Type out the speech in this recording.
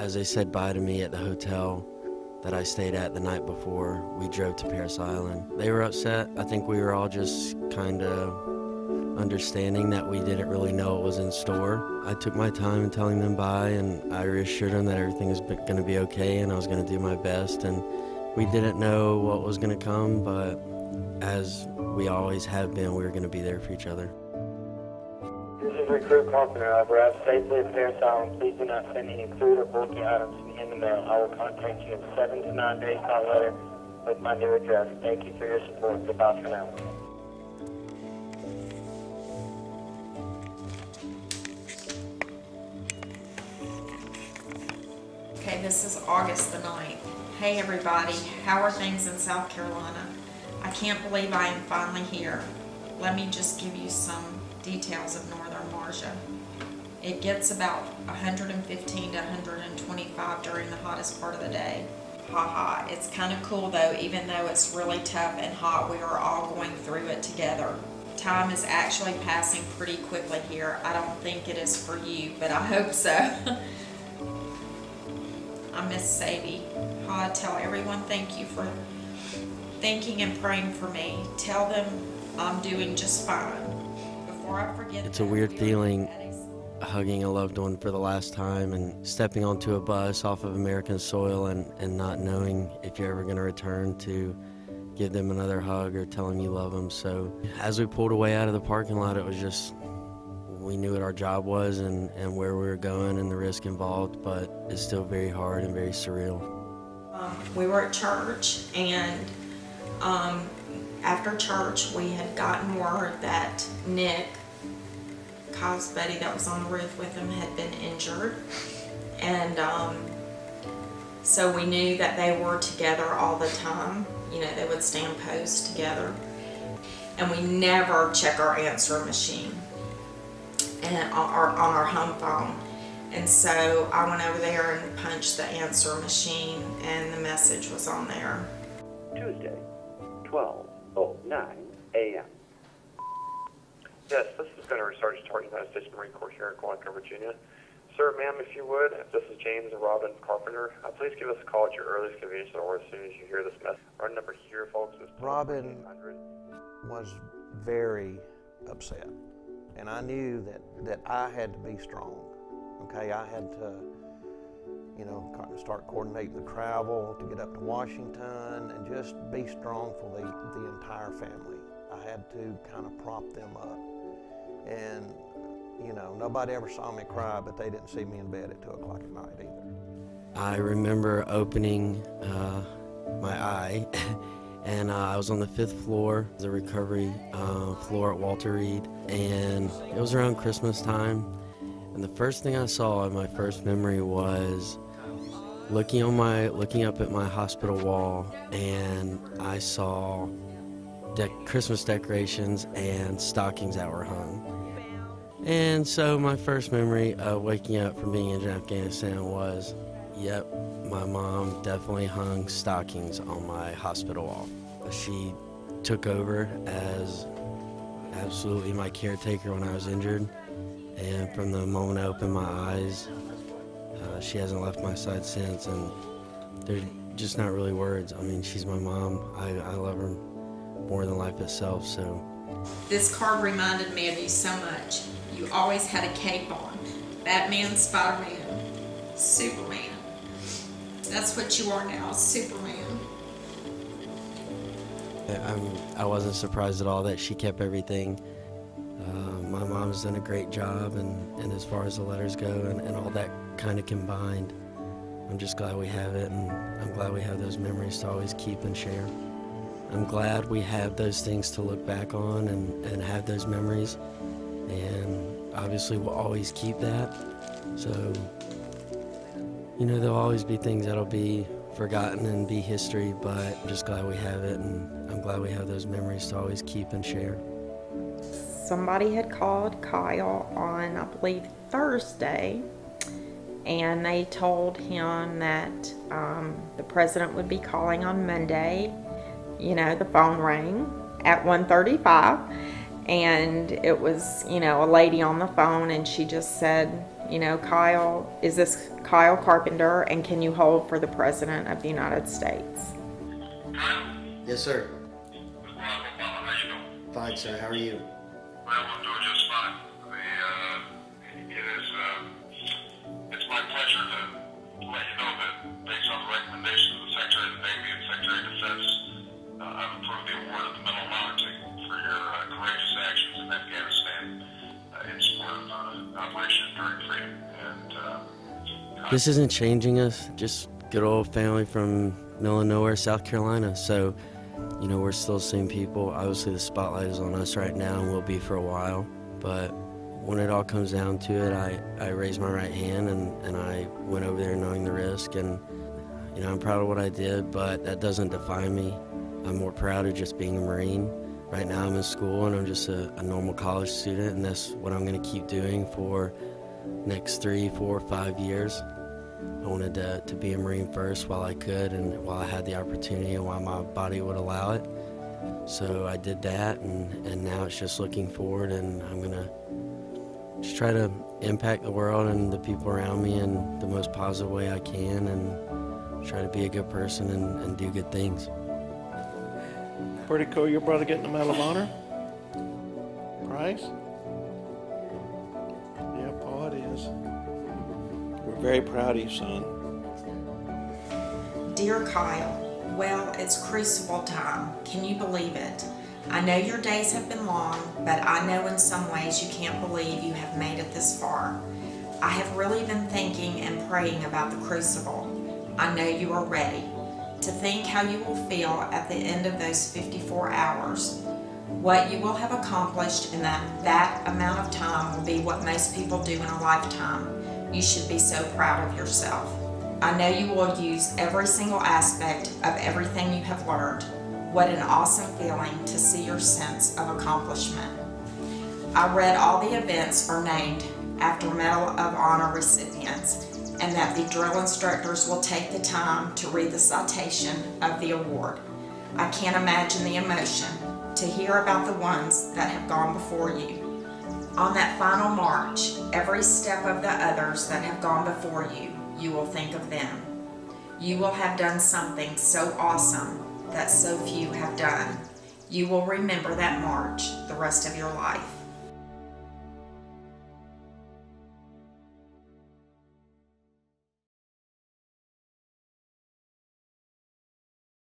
As they said bye to me at the hotel that I stayed at the night before we drove to Paris Island, they were upset. I think we were all just kind of understanding that we didn't really know what was in store. I took my time in telling them bye, and I reassured them that everything was going to be okay and I was going to do my best. And we didn't know what was going to come, but as we always have been, we were going to be there for each other. This is Recruit Carpenter. I've arrived safely at Paris Island. Please do not send any food or bulky items in the mail. I will contact you in 7 to 9 days by letter with my new address. Thank you for your support. Goodbye for now. Okay, this is August the 9th. Hey everybody, how are things in South Carolina? I can't believe I am finally here. Let me just give you some details of northern Marcia. It gets about 115 to 125 during the hottest part of the day. Haha, it's kind of cool though, even though it's really tough and hot, we are all going through it together. Time is actually passing pretty quickly here. I don't think it is for you, but I hope so. I miss Sadie. I tell everyone thank you for thinking and praying for me. Tell them I'm doing just fine. Before I forget, it's a weird feeling hugging a loved one for the last time and stepping onto a bus off of American soil and not knowing if you're ever going to return to give them another hug or tell them you love them. So as we pulled away out of the parking lot, it was just, we knew what our job was and where we were going and the risk involved, but it's still very hard and very surreal. We were at church, and after church we had gotten word that Nick, Kyle's buddy that was on the roof with him, had been injured, and so we knew that they were together all the time. You know, they would stand post together, and we never check our answer machine and on our home phone. And so I went over there and punched the answer machine, and the message was on there. Tuesday, 12:09 a.m. Yes, this is Gunnery Sergeant United States Marine Corps here in Quantico, Virginia. Sir, ma'am, if you would, if this is James and Robin Carpenter, please give us a call at your earliest convenience or as soon as you hear this message. Our number here, folks, is Robin was very upset, and I knew that I had to be strong. Okay, I had to, you know, start coordinating the travel to get up to Washington and just be strong for the entire family. I had to kind of prop them up. And, you know, nobody ever saw me cry, but they didn't see me in bed at 2 o'clock at night either. I remember opening my eye and I was on the 5th floor, the recovery floor at Walter Reed, and it was around Christmas time. And the first thing I saw in my first memory was looking up at my hospital wall, and I saw Christmas decorations and stockings that were hung. And so my first memory of waking up from being in Afghanistan was, yep, my mom definitely hung stockings on my hospital wall. She took over as absolutely my caretaker when I was injured. And from the moment I opened my eyes, she hasn't left my side since, and there's just not really words. I mean, she's my mom. I love her more than life itself, so. This card reminded me of you so much. You always had a cape on. Batman, Spider-Man, Superman. That's what you are now, Superman. I wasn't surprised at all that she kept everything. My mom's done a great job, and as far as the letters go and all that kind of combined, I'm just glad we have it, and I'm glad we have those memories to always keep and share. I'm glad we have those things to look back on and have those memories, and obviously we'll always keep that. So, you know, there'll always be things that'll be forgotten and be history, but I'm just glad we have it, and I'm glad we have those memories to always keep and share. Somebody had called Kyle on, I believe, Thursday, and they told him that the president would be calling on Monday. You know, the phone rang at 1:35, and it was, you know, a lady on the phone, and she just said, You know, Kyle, is this Kyle Carpenter, and can you hold for the President of the United States? Yes, sir. Fine, sir. How are you? Well, I'm doing just fine. It's my pleasure to let you know that based on the recommendation of the Secretary of the Navy and Secretary of Defense, I've approved the award of the Medal of Honor for your courageous actions in Afghanistan in support of Operation Enduring Freedom. And This isn't changing us. Just good old family from middle of nowhere, South Carolina. So, you know, we're still the same people. Obviously, the spotlight is on us right now and will be for a while. But when it all comes down to it, I raised my right hand and I went over there knowing the risk. And, you know, I'm proud of what I did, but that doesn't define me. I'm more proud of just being a Marine. Right now I'm in school and I'm just a normal college student, and that's what I'm going to keep doing for next 3, 4, 5 years. I wanted to be a Marine first while I could and while I had the opportunity and while my body would allow it. So I did that, and now it's just looking forward, and I'm going to just try to impact the world and the people around me in the most positive way I can, and try to be a good person and do good things. Pretty cool, your brother getting the Medal of Honor. Price? Yeah, Paul, it is. We're very proud of you, son. Dear Kyle, well, it's crucible time. Can you believe it? I know your days have been long, but I know in some ways you can't believe you have made it this far. I have really been thinking and praying about the crucible. I know you are ready. To think how you will feel at the end of those 54 hours. What you will have accomplished in that amount of time will be what most people do in a lifetime. You should be so proud of yourself. I know you will use every single aspect of everything you have learned. What an awesome feeling to see your sense of accomplishment. I read all the events are named after Medal of Honor recipients, and that the drill instructors will take the time to read the citation of the award. I can't imagine the emotion to hear about the ones that have gone before you. On that final march, every step of the others that have gone before you, you will think of them. You will have done something so awesome that so few have done. You will remember that march the rest of your life.